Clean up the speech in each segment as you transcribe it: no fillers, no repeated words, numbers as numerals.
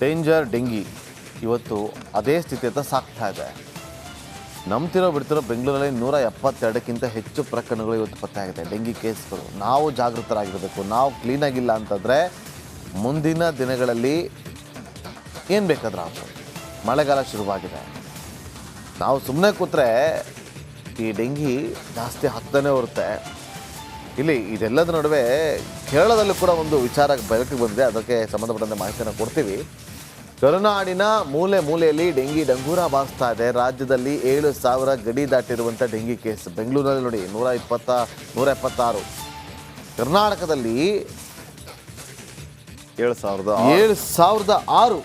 Danger dengue ಇವತ್ತು ಅದೇ ಸ್ಥಿತಿಯತ್ತ ಸಾಕ್ತಾ ಇದೆ. ನಂಬ್ತಿರೋ ಬಿಡ್ತಿರೋ ಬೆಂಗಳೂರಲ್ಲಿ 172ಕ್ಕಿಂತ ಹೆಚ್ಚು ಪ್ರಕರಣಗಳು ಇವತ್ತು ಪತ್ತೆಯಾಗಿದೆ, ಡೆಂಗಿ ಕೇಸ್ಗಳು. ನಾವು ಜಾಗೃತರಾಗಿರಬೇಕು. ನಾವು ಕ್ಲೀನಾಗಿಲ್ಲ ಅಂತಂದರೆ ಮುಂದಿನ ದಿನಗಳಲ್ಲಿ ಏನು ಬೇಕಾದ್ರೂ ಆಗ್ಬೋದು. ಮಳೆಗಾಲ ಶುರುವಾಗಿದೆ. ನಾವು ಸುಮ್ಮನೆ ಕೂತ್ರೆ ಈ ಡೆಂಗಿ ಜಾಸ್ತಿ ಆಗ್ತಾನೆ ಬರುತ್ತೆ. ಇಲ್ಲಿ ಇದೆಲ್ಲದರ ನಡುವೆ ಕೇರಳದಲ್ಲೂ ಕೂಡ ಒಂದು ವಿಚಾರ ಬೆಳಕಿಗೆ ಬಂದಿದೆ. ಅದಕ್ಕೆ ಸಂಬಂಧಪಟ್ಟಂತೆ ಮಾಹಿತಿಯನ್ನು ಕೊಡ್ತೀವಿ. ಕರುನಾಡಿನ ಮೂಲೆ ಮೂಲೆಯಲ್ಲಿ ಡೆಂಗಿ ಡಂಗೂರ ಬಾರಿಸ್ತಾ ಇದೆ. ರಾಜ್ಯದಲ್ಲಿ 7,000 ಗಡಿ ದಾಟಿರುವಂಥ ಡೆಂಗಿ ಕೇಸ್. ಬೆಂಗಳೂರಿನಲ್ಲಿ ನೋಡಿ 176. ಕರ್ನಾಟಕದಲ್ಲಿ 7,006.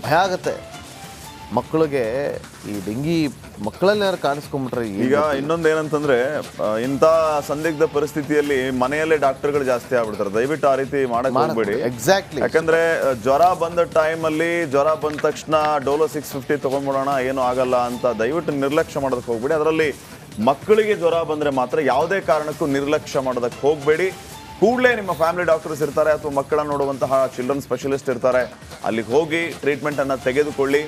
ಭಯ ಆಗುತ್ತೆ ಮಕ್ಕಳಿಗೆ. ಈ ಡೆಂಗಿ ಮಕ್ಕಳಲ್ಲಿ ಯಾರು ಕಾಣಿಸ್ಕೊಂಡ್ಬಿಟ್ರೆ ಈಗ ಇನ್ನೊಂದು ಏನಂತಂದ್ರೆ, ಇಂಥ ಸಂದಿಗ್ಧ ಪರಿಸ್ಥಿತಿಯಲ್ಲಿ ಮನೆಯಲ್ಲೇ ಡಾಕ್ಟರ್ಗಳು ಜಾಸ್ತಿ ಆಗ್ಬಿಡ್ತಾರೆ. ದಯವಿಟ್ಟು ಆ ರೀತಿ ಮಾಡಕ್ ಹೋಗ್ಬೇಡಿ. ಎಕ್ಸಾಕ್ಟ್ಲಿ. ಯಾಕಂದ್ರೆ ಜ್ವರ ಬಂದ ಟೈಮಲ್ಲಿ ಜ್ವರ ಬಂದ ತಕ್ಷಣ ಡೋಲೋ 650 ತಗೊಂಡ್ಬಿಡೋಣ, ಏನೂ ಆಗಲ್ಲ ಅಂತ ದಯವಿಟ್ಟು ನಿರ್ಲಕ್ಷ್ಯ ಮಾಡೋದಕ್ಕೆ ಹೋಗ್ಬೇಡಿ. ಅದರಲ್ಲಿ ಮಕ್ಕಳಿಗೆ ಜ್ವರ ಬಂದ್ರೆ ಮಾತ್ರ ಯಾವುದೇ ಕಾರಣಕ್ಕೂ ನಿರ್ಲಕ್ಷ್ಯ ಮಾಡೋದಕ್ಕೆ ಹೋಗ್ಬೇಡಿ. ಕೂಡಲೇ ನಿಮ್ಮ ಫ್ಯಾಮಿಲಿ ಡಾಕ್ಟರ್ಸ್ ಇರ್ತಾರೆ ಅಥವಾ ಮಕ್ಕಳನ್ನು ನೋಡುವಂತಹ ಚಿಲ್ಡ್ರನ್ ಸ್ಪೆಷಲಿಸ್ಟ್ ಇರ್ತಾರೆ, ಅಲ್ಲಿಗೆ ಹೋಗಿ ಟ್ರೀಟ್ಮೆಂಟ್ ಅನ್ನ ತೆಗೆದುಕೊಳ್ಳಿ.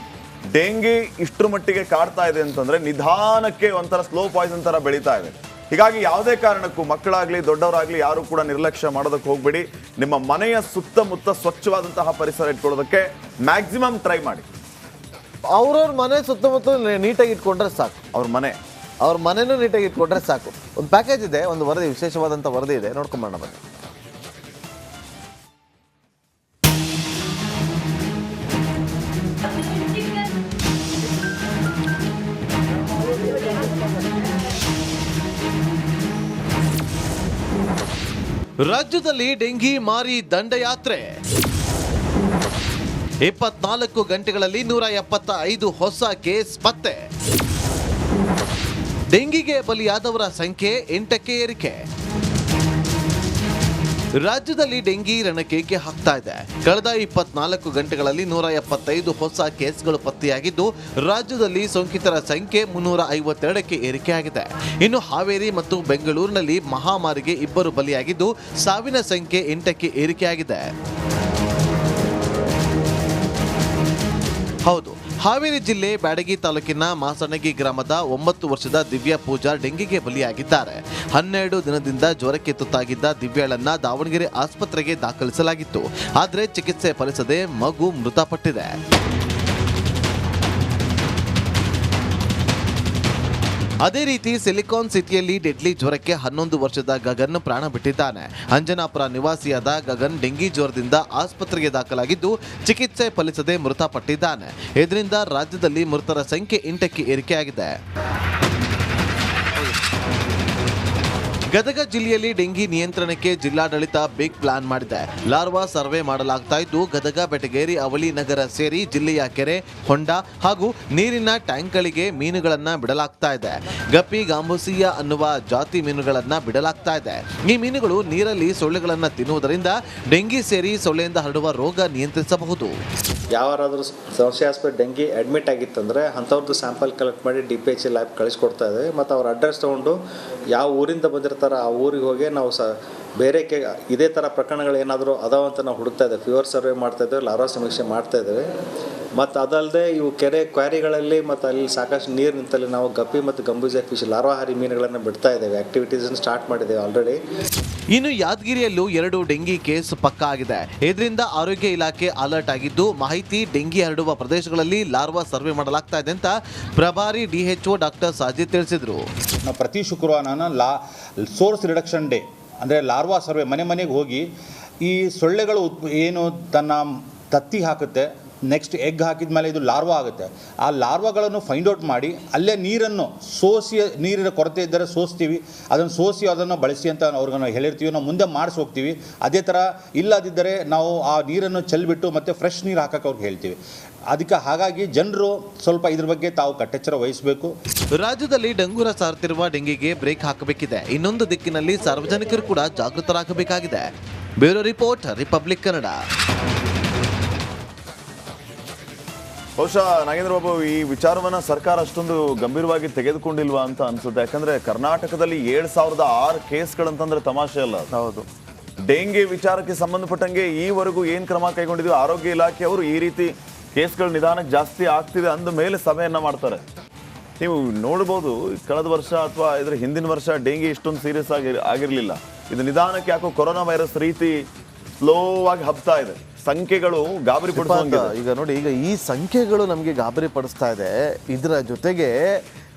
ಡೆಂಗಿ ಇಷ್ಟರ ಮಟ್ಟಿಗೆ ಕಾಡ್ತಾ ಇದೆ ಅಂತಂದ್ರೆ ನಿಧಾನಕ್ಕೆ ಒಂಥರ ಸ್ಲೋ ಪಾಯ್ಸನ್ ತರ ಬೆಳೀತಾ ಇದೆ. ಹೀಗಾಗಿ ಯಾವುದೇ ಕಾರಣಕ್ಕೂ ಮಕ್ಕಳಾಗ್ಲಿ ದೊಡ್ಡವರಾಗ್ಲಿ ಯಾರು ಕೂಡ ನಿರ್ಲಕ್ಷ್ಯ ಮಾಡೋದಕ್ಕೆ ಹೋಗ್ಬೇಡಿ. ನಿಮ್ಮ ಮನೆಯ ಸುತ್ತಮುತ್ತ ಸ್ವಚ್ಛವಾದಂತಹ ಪರಿಸರ ಇಟ್ಕೊಳ್ಳೋದಕ್ಕೆ ಮ್ಯಾಕ್ಸಿಮಮ್ ಟ್ರೈ ಮಾಡಿ. ಅವ್ರವ್ರ ಮನೆ ಸುತ್ತಮುತ್ತ ನೀಟಾಗಿ ಇಟ್ಕೊಂಡ್ರೆ ಸಾಕು. ಅವ್ರ ಮನೆನೂ ನೀಟಾಗಿ ಇಟ್ಕೊಂಡ್ರೆ ಸಾಕು. ಒಂದು ಪ್ಯಾಕೇಜ್ ಇದೆ, ಒಂದು ವರದಿ, ವಿಶೇಷವಾದಂಥ ವರದಿ ಇದೆ, ನೋಡ್ಕೊಂಬರೋಣ ಬನ್ನಿ. ರಾಜ್ಯದಲ್ಲಿ ಡೆಂಗಿ ಮಾರಿ ದಂಡಯಾತ್ರೆ. 24 ಗಂಟೆಗಳಲ್ಲಿ 175 ಹೊಸ ಕೇಸ್ ಪತ್ತೆ. ಡೆಂಗಿಗೆ ಬಲಿಯಾದವರ ಸಂಖ್ಯೆ 8ಕ್ಕೆ ಏರಿಕೆ. ರಾಜ್ಯದಲ್ಲಿ ಡೆಂಗಿ ರಣಕೇಕೆ ಹಾಕ್ತಾ ಇದೆ. ಕಳೆದ 24 ಗಂಟೆಗಳಲ್ಲಿ 175 ಹೊಸ ಕೇಸ್ಗಳು ಪತ್ತೆಯಾಗಿದ್ದು, ರಾಜ್ಯದಲ್ಲಿ ಸೋಂಕಿತರ ಸಂಖ್ಯೆ 352ಕ್ಕೆ ಏರಿಕೆಯಾಗಿದೆ. ಇನ್ನು ಹಾವೇರಿ ಮತ್ತು ಬೆಂಗಳೂರಿನಲ್ಲಿ ಮಹಾಮಾರಿಗೆ 2 ಬಲಿಯಾಗಿದ್ದು, ಸಾವಿನ ಸಂಖ್ಯೆ 8ಕ್ಕೆ ಏರಿಕೆಯಾಗಿದೆ. ಹೌದು, ಹಾವೇರಿ ಜಿಲ್ಲೆ ಬ್ಯಾಡಗಿ ತಾಲೂಕಿನ ಮಾಸಣಗಿ ಗ್ರಾಮದ 9 ವರ್ಷದ ದಿವ್ಯಾ ಪೂಜಾ ಡೆಂಗಿಗೆ ಬಲಿಯಾಗಿದ್ದಾರೆ. 12 ದಿನದಿಂದ ಜ್ವರಕ್ಕೆ ತುತ್ತಾಗಿದ್ದ ದಿವ್ಯಾಳನ್ನ ದಾವಣಗೆರೆ ಆಸ್ಪತ್ರೆಗೆ ದಾಖಲಿಸಲಾಗಿತ್ತು. ಆದರೆ ಚಿಕಿತ್ಸೆ ಫಲಿಸದೆ ಮಗು ಮೃತಪಟ್ಟಿದೆ. ಅದೇ ರೀತಿ ಸಿಲಿಕಾನ್ ಸಿಟಿಯಲ್ಲಿ ಡೆಡ್ಲಿ ಜ್ವರಕ್ಕೆ 11 ವರ್ಷದ ಗಗನ್ ಪ್ರಾಣ ಬಿಟ್ಟಿದ್ದಾನೆ. ಅಂಜನಾಪುರ ನಿವಾಸಿಯಾದ ಗಗನ್ ಡೆಂಗಿ ಜ್ವರದಿಂದ ಆಸ್ಪತ್ರೆಗೆ ದಾಖಲಾಗಿದ್ದು, ಚಿಕಿತ್ಸೆ ಫಲಿಸದೆ ಮೃತಪಟ್ಟಿದ್ದಾನೆ. ಇದರಿಂದ ರಾಜ್ಯದಲ್ಲಿ ಮೃತರ ಸಂಖ್ಯೆ 8ಕ್ಕೆ ಏರಿಕೆಯಾಗಿದೆ. ಗದಗ ಜಿಲ್ಲೆಯಲ್ಲಿ ಡೆಂಗಿ ನಿಯಂತ್ರಣಕ್ಕೆ ಜಿಲ್ಲಾಡಳಿತ ಬಿಗ್ ಪ್ಲಾನ್ ಮಾಡಿದೆ. ಲಾರ್ವಾ ಸರ್ವೆ ಮಾಡಲಾಗ್ತಾ ಇದ್ದು, ಗದಗ, ಬೆಟಗೇರಿ, ಅವಳಿ ನಗರ ಸೇರಿ ಜಿಲ್ಲೆಯ ಕೆರೆ, ಹೊಂಡ ಹಾಗೂ ನೀರಿನ ಟ್ಯಾಂಕ್ಗಳಿಗೆ ಮೀನುಗಳನ್ನ ಬಿಡಲಾಗ್ತಾ ಇದೆ. ಗಪ್ಪಿ, ಗಾಂಬೂಸಿಯ ಅನ್ನುವ ಜಾತಿ ಮೀನುಗಳನ್ನ ಬಿಡಲಾಗ್ತಾ ಇದೆ. ಈ ಮೀನುಗಳು ನೀರಲ್ಲಿ ಸೊಳ್ಳೆಗಳನ್ನ ತಿನ್ನುವುದರಿಂದ ಡೆಂಗಿ ಸೇರಿ ಸೊಳ್ಳೆಯಿಂದ ಹರಡುವ ರೋಗ ನಿಯಂತ್ರಿಸಬಹುದು. ಯಾರಾದರೂ ಸಂಶಯಾಸ್ಪದ ಡೆಂಗಿ ಅಡ್ಮಿಟ್ ಆಗಿತ್ತಂದರೆ ಅಂಥವ್ರದ್ದು ಸ್ಯಾಂಪಲ್ ಕಲೆಕ್ಟ್ ಮಾಡಿ DPH ಲ್ಯಾಬ್ ಕಳಿಸ್ಕೊಡ್ತಾ ಇದ್ದೀವಿ. ಮತ್ತು ಅವ್ರ ಅಡ್ರೆಸ್ ತೊಗೊಂಡು ಯಾವ ಊರಿಂದ ಬಂದಿರ್ತಾರೆ ಆ ಊರಿಗೆ ಹೋಗಿ ನಾವು ಬೇರೆ ಇದೇ ಥರ ಪ್ರಕರಣಗಳು ಏನಾದರೂ ಅದಾವ ಅಂತ ನಾವು ಹುಡುಕ್ತಾ ಇದ್ದೇವೆ. ಫೀವರ್ ಸರ್ವೆ ಮಾಡ್ತಾಯಿದ್ದೇವೆ, ಲಾರ್ವಾ ಸಮೀಕ್ಷೆ ಮಾಡ್ತಾಯಿದ್ದೇವೆ. ಮತ್ತು ಅದಲ್ಲದೆ ಇವು ಕೆರೆ ಕ್ವಾರಿಗಳಲ್ಲಿ ಮತ್ತು ಅಲ್ಲಿ ಸಾಕಷ್ಟು ನೀರು ನಿಂತಲ್ಲಿ ನಾವು ಗಪ್ಪಿ ಮತ್ತು ಗಂಬೂಜಿಯಾ ಫಿಶ್ ಲಾರ್ವಾಹಾರಿ ಮೀನುಗಳನ್ನು ಬಿಡ್ತಾ ಇದ್ದೇವೆ. ಆ್ಯಕ್ಟಿವಿಟೀಸನ್ನು ಸ್ಟಾರ್ಟ್ ಮಾಡಿದ್ದೇವೆ ಆಲ್ರೆಡಿ. ಇನ್ನು ಯಾದಗಿರಿಯಲ್ಲೂ 2 ಡೆಂಗಿ ಕೇಸ್ ಪಕ್ಕಾ ಆಗಿದೆ. ಇದರಿಂದ ಆರೋಗ್ಯ ಇಲಾಖೆ ಅಲರ್ಟ್ ಆಗಿದ್ದು, ಮಾಹಿತಿ ಡೆಂಗಿ ಹರಡುವ ಪ್ರದೇಶಗಳಲ್ಲಿ ಲಾರ್ವಾ ಸರ್ವೆ ಮಾಡಲಾಗ್ತಾ ಇದೆ ಅಂತ ಪ್ರಭಾರಿ DHO ಡಾಕ್ಟರ್ ಸಾಜಿದ್ ತಿಳಿಸಿದರು. ನಾವು ಪ್ರತಿ ಶುಕ್ರವಾರ ಸೋರ್ಸ್ ರಿಡಕ್ಷನ್ ಡೇ ಅಂದರೆ ಲಾರ್ವಾ ಸರ್ವೆ ಮನೆಗೆ ಹೋಗಿ ಈ ಸೊಳ್ಳೆಗಳು ಏನು ತನ್ನ ತತ್ತಿ ಹಾಕುತ್ತೆ, ನೆಕ್ಸ್ಟ್ ಎಗ್ ಹಾಕಿದ ಮೇಲೆ ಇದು ಲಾರ್ವಾ ಆಗುತ್ತೆ. ಆ ಲಾರ್ವಾಗಳನ್ನು ಫೈಂಡ್ ಔಟ್ ಮಾಡಿ ಅಲ್ಲೇ ನೀರನ್ನು ನೀರಿನ ಕೊರತೆ ಇದ್ದರೆ ಸೋಸ್ತೀವಿ, ಅದನ್ನು ಬಳಸಿ ಅಂತ ಅವ್ರಿಗೆ ನಾವು ಹೇಳಿರ್ತೀವಿ. ನಾವು ಮುಂದೆ ಮಾಡಿಸಿ ಹೋಗ್ತೀವಿ. ಅದೇ ಥರ ಇಲ್ಲದಿದ್ದರೆ ನಾವು ಆ ನೀರನ್ನು ಚೆಲ್ಬಿಟ್ಟು ಮತ್ತೆ ಫ್ರೆಶ್ ನೀರು ಹಾಕಕ್ಕೆ ಅವ್ರಿಗೆ ಹೇಳ್ತೀವಿ. ಹಾಗಾಗಿ ಜನರು ಸ್ವಲ್ಪ ಇದ್ರ ಬಗ್ಗೆ ತಾವು ಕಟ್ಟೆಚ್ಚರ ವಹಿಸಬೇಕು. ರಾಜ್ಯದಲ್ಲಿ ಡಂಗೂರ ಸಾರುತ್ತಿರುವ ಡೆಂಗಿಗೆ ಬ್ರೇಕ್ ಹಾಕಬೇಕಿದೆ. ಇನ್ನೊಂದು ದಿಕ್ಕಿನಲ್ಲಿ ಸಾರ್ವಜನಿಕರು ಕೂಡ ಜಾಗೃತರಾಗಬೇಕಾಗಿದೆ. Bureau report, Republic Kannada. ಬಹುಶಃ ನಾಗೇಂದ್ರ ಬಾಬು, ಈ ವಿಚಾರವನ್ನ ಸರ್ಕಾರ ಅಷ್ಟೊಂದು ಗಂಭೀರವಾಗಿ ತೆಗೆದುಕೊಂಡಿಲ್ವಾ ಅಂತ ಅನ್ಸುತ್ತೆ. ಯಾಕಂದ್ರೆ ಕರ್ನಾಟಕದಲ್ಲಿ 7,006 ಕೇಸ್ಗಳಂತಂದ್ರೆ ತಮಾಷೆ ಅಲ್ಲ. ಹೌದು, ಡೆಂಗಿ ವಿಚಾರಕ್ಕೆ ಸಂಬಂಧಪಟ್ಟಂಗೆ ಈವರೆಗೂ ಏನು ಕ್ರಮ ಕೈಗೊಂಡಿದ್ವಿ, ಆರೋಗ್ಯ ಇಲಾಖೆಯವರು ಈ ರೀತಿ ಕೇಸ್ಗಳು ನಿಧಾನಕ್ಕೆ ಜಾಸ್ತಿ ಆಗ್ತಿದೆ ಅಂದ ಮೇಲೆ ಸಭೆಯನ್ನ ಮಾಡ್ತಾರೆ. ನೀವು ನೋಡ್ಬೋದು ಕಳೆದ ವರ್ಷ ಅಥವಾ ಇದ್ರ ಹಿಂದಿನ ವರ್ಷ ಡೆಂಗಿ ಇಷ್ಟೊಂದು ಸೀರಿಯಸ್ ಆಗಿರಲಿಲ್ಲ. ಇದು ನಿಧಾನಕ್ಕೆ ಯಾಕೋ ಕೊರೋನಾ ವೈರಸ್ ರೀತಿ ಸ್ಲೋ ಆಗಿ ಹಬ್ತಾ ಇದೆ. ಸಂಖ್ಯೆಗಳು ಗಾಬರಿ ಪಡಿಸುವಂಗೆ. ಈಗ ನೋಡಿ, ಈಗ ಈ ಸಂಖ್ಯೆಗಳು ನಮಗೆ ಗಾಬರಿ ಪಡಿಸ್ತಾ ಇದೆ. ಇದರ ಜೊತೆಗೆ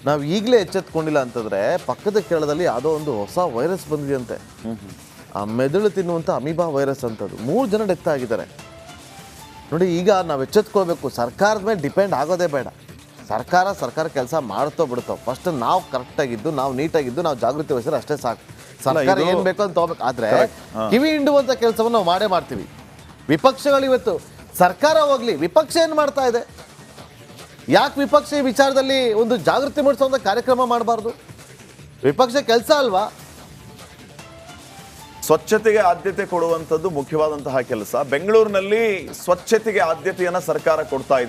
ನಾವು ಈಗಲೇ ಎಚ್ಚೆತ್ಕೊಂಡಿಲ್ಲ ಅಂತಂದ್ರೆ ಪಕ್ಕದ ಕೇರಳದಲ್ಲಿ ಯಾವುದೋ ಒಂದು ಹೊಸ ವೈರಸ್ ಬಂದಿದೆಯಂತೆ. ಆ ಮೆದುಳು ತಿನ್ನುವಂಥ ಅಮೀಬಾ ವೈರಸ್ ಅಂತದ್ದು 3 ಜನ ಡೆತ್ ಆಗಿದ್ದಾರೆ. ನೋಡಿ, ಈಗ ನಾವು ಎಚ್ಚೆತ್ಕೊಳ್ಬೇಕು. ಸರ್ಕಾರದ ಮೇಲೆ ಡಿಪೆಂಡ್ ಆಗೋದೇ ಬೇಡ. ಸರ್ಕಾರ ಕೆಲಸ ಮಾಡ್ತೋ ಬಿಡ್ತೋ. ಫಸ್ಟ್ ನಾವು ಕರೆಕ್ಟಾಗಿದ್ದು, ನಾವು ನೀಟಾಗಿದ್ದು, ನಾವು ಜಾಗೃತಿ ವಹಿಸಿದ್ರೆ ಅಷ್ಟೇ ಸಾಕು. ಸರ್ಕಾರ ಏನು ಬೇಕೋ ಅಂತ ತಗೋಬೇಕು. ಆದರೆ ಕಿವಿ ಹಿಂಡುವಂಥ ಕೆಲಸವನ್ನು ನಾವು ಮಾಡೇ ಮಾಡ್ತೀವಿ. ವಿಪಕ್ಷಗಳು ಇವತ್ತು ಸರ್ಕಾರ ಹೋಗ್ಲಿ, ವಿಪಕ್ಷ ಏನು ಮಾಡ್ತಾ ಇದೆ? ಯಾಕೆ ವಿಪಕ್ಷ ಈ ವಿಚಾರದಲ್ಲಿ ಒಂದು ಜಾಗೃತಿ ಮೂಡಿಸುವಂಥ ಕಾರ್ಯಕ್ರಮ ಮಾಡಬಾರ್ದು? ವಿಪಕ್ಷ ಕೆಲಸ ಅಲ್ವಾ? ಸ್ವಚ್ಛತೆಗೆ ಆದ್ಯತೆ ಕೊಡುವಂಥದ್ದು ಮುಖ್ಯವಾದಂತಹ ಕೆಲಸ. ಬೆಂಗಳೂರಿನಲ್ಲಿ ಸ್ವಚ್ಛತೆಗೆ ಆದ್ಯತೆಯನ್ನು ಸರ್ಕಾರ ಕೊಡ್ತಾ ಇದೆ.